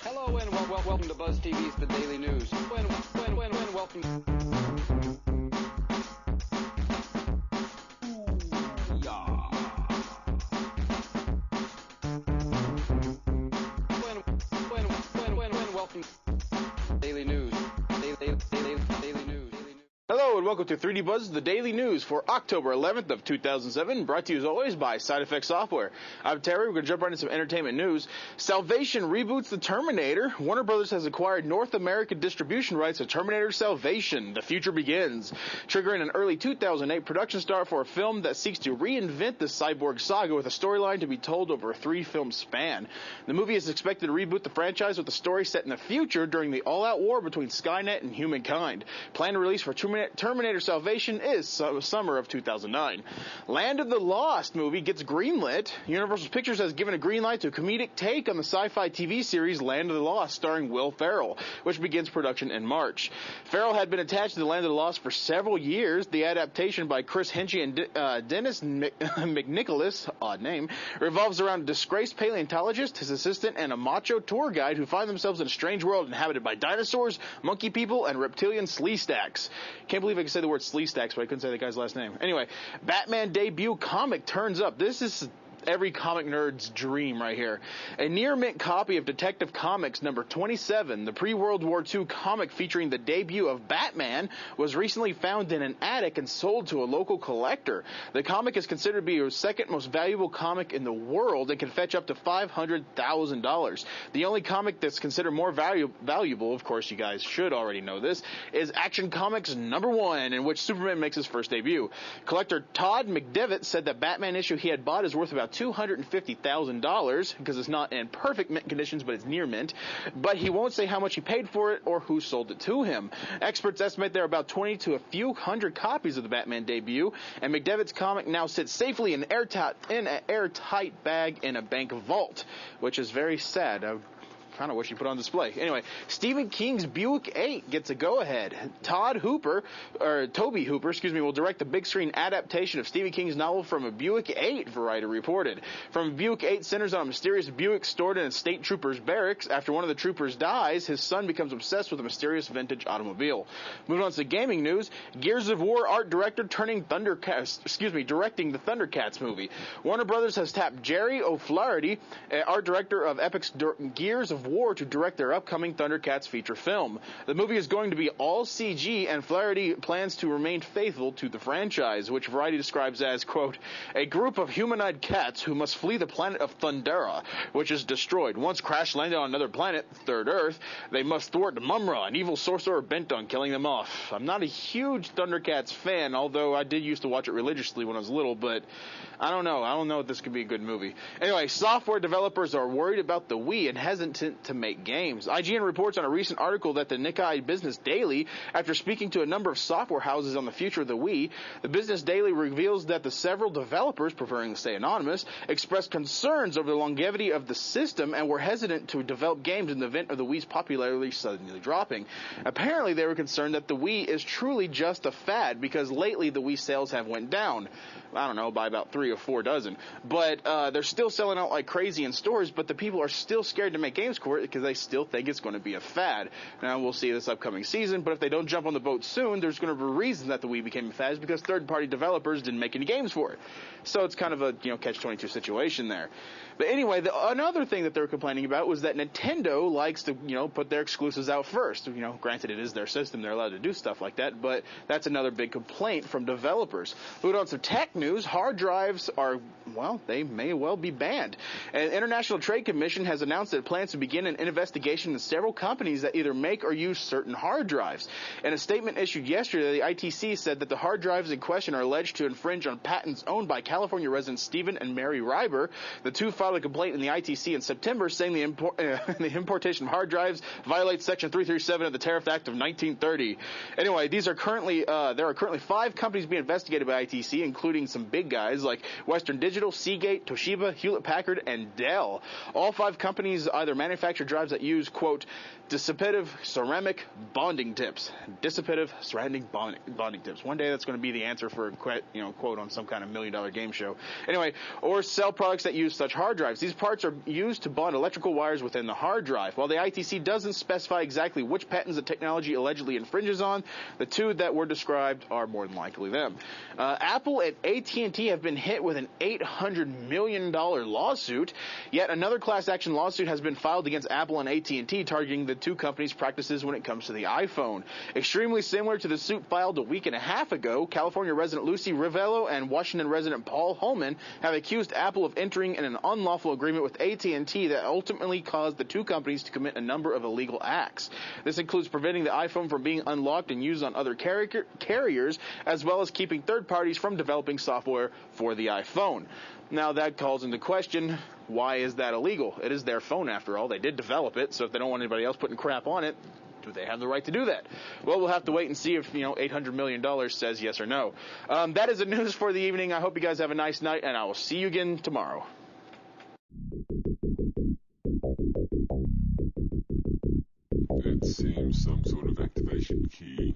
Hello and welcome to BuzzTV's The Daily News. Welcome. Welcome. Daily News. Daily News. Hello and welcome to 3D Buzz, the Daily News for October 11th of 2007, brought to you as always by Side Effect Software. I'm Terry. We're going to jump right into some entertainment news. Salvation reboots The Terminator. Warner Brothers has acquired North American distribution rights to Terminator Salvation. The future begins, triggering an early 2008 production start for a film that seeks to reinvent the cyborg saga with a storyline to be told over a 3-film span. The movie is expected to reboot the franchise with a story set in the future during the all-out war between Skynet and humankind. Planned release for Terminator Salvation is summer of 2009. Land of the Lost movie gets greenlit. Universal Pictures has given a green light to a comedic take on the sci-fi TV series Land of the Lost starring Will Ferrell, which begins production in March. Ferrell had been attached to the Land of the Lost for several years. The adaptation by Chris Henchy and Dennis McNicholas, odd name, revolves around a disgraced paleontologist, his assistant, and a macho tour guide who find themselves in a strange world inhabited by dinosaurs, monkey people, and reptilian sleestacks. Can't believe I could say the word sleestacks, but I couldn't say the guy's last name. Anyway, Batman debut comic turns up. This is every comic nerd's dream right here. A near-mint copy of Detective Comics number 27, the pre-World War II comic featuring the debut of Batman, was recently found in an attic and sold to a local collector. The comic is considered to be the second most valuable comic in the world and can fetch up to $500,000. The only comic that's considered more valuable, of course you guys should already know this, is Action Comics number 1, in which Superman makes his first debut. Collector Todd McDevitt said that Batman issue he had bought is worth about $250,000 because it's not in perfect mint conditions, but it's near mint. But he won't say how much he paid for it or who sold it to him. Experts estimate there are about 20 to a few hundred copies of the Batman debut, and McDevitt's comic now sits safely in an airtight bag in a bank vault, which is very sad. I kind of wish he put on display. Anyway, Stephen King's Buick 8 gets a go-ahead. Toby Hooper, will direct the big screen adaptation of Stephen King's novel From a Buick 8, Variety reported. From a Buick 8 centers on a mysterious Buick stored in a state trooper's barracks. After one of the troopers dies, his son becomes obsessed with a mysterious vintage automobile. Moving on to gaming news, Gears of War art director directing the Thundercats movie. Warner Brothers has tapped Jerry O'Flaherty, art director of Epic's Gears of War, to direct their upcoming Thundercats feature film. The movie is going to be all CG, and Flaherty plans to remain faithful to the franchise, which Variety describes as, quote, a group of humanoid cats who must flee the planet of Thundera, which is destroyed. Once crash landed on another planet, Third Earth, they must thwart Mumra, an evil sorcerer bent on killing them off. I'm not a huge Thundercats fan, although I did used to watch it religiously when I was little, but I don't know. I don't know if this could be a good movie. Anyway, software developers are worried about the Wii and hesitant to make games. IGN reports on a recent article that the Nikkei Business Daily, after speaking to a number of software houses on the future of the Wii, the Business Daily reveals that the several developers, preferring to stay anonymous, expressed concerns over the longevity of the system and were hesitant to develop games in the event of the Wii's popularity suddenly dropping. Apparently, they were concerned that the Wii is truly just a fad because lately the Wii sales have went down. I don't know, by about 3 or 4 dozen. But they're still selling out like crazy in stores, but the people are still scared to make games for it because they still think it's going to be a fad. Now, we'll see this upcoming season, but if they don't jump on the boat soon, there's going to be a reason that the Wii became a fad because third-party developers didn't make any games for it. So it's kind of a, catch-22 situation there. But anyway, another thing that they were complaining about was that Nintendo likes to, put their exclusives out first. Granted, it is their system. They're allowed to do stuff like that, but that's another big complaint from developers. Moving on to tech news, hard drives they may well be banned. An International Trade Commission has announced that it plans to begin an investigation into several companies that either make or use certain hard drives. In a statement issued yesterday, the ITC said that the hard drives in question are alleged to infringe on patents owned by California residents Stephen and Mary Reiber. The two filed a complaint in the ITC in September saying the importation of hard drives violates Section 337 of the Tariff Act of 1930. Anyway, there are currently 5 companies being investigated by ITC, including some big guys like Western Digital, Seagate, Toshiba, Hewlett-Packard, and Dell. All 5 companies either manufacture drives that use, quote, dissipative ceramic bonding tips. Dissipative ceramic bonding tips. One day that's going to be the answer for a quote on some kind of $1 million game show. Anyway, or sell products that use such hard drives. These parts are used to bond electrical wires within the hard drive. While the ITC doesn't specify exactly which patents the technology allegedly infringes on, the 2 that were described are more than likely them. Apple and AT&T have been hit with an $800 million lawsuit. Yet another class action lawsuit has been filed against Apple and AT&T, targeting the 2 companies' practices when it comes to the iPhone. Extremely similar to the suit filed a week and a half ago, California resident Lucy Rivello and Washington resident Paul Holman have accused Apple of entering in an unlawful agreement with AT&T that ultimately caused the 2 companies to commit a number of illegal acts. This includes preventing the iPhone from being unlocked and used on other carriers, as well as keeping third parties from developing software for the iPhone. Now that calls into question, why is that illegal? It is their phone after all. They did develop it, so if they don't want anybody else putting crap on it, do they have the right to do that? Well, we'll have to wait and see if, $800 million says yes or no. That is the news for the evening. I hope you guys have a nice night, and I will see you again tomorrow. It seems some sort of activation key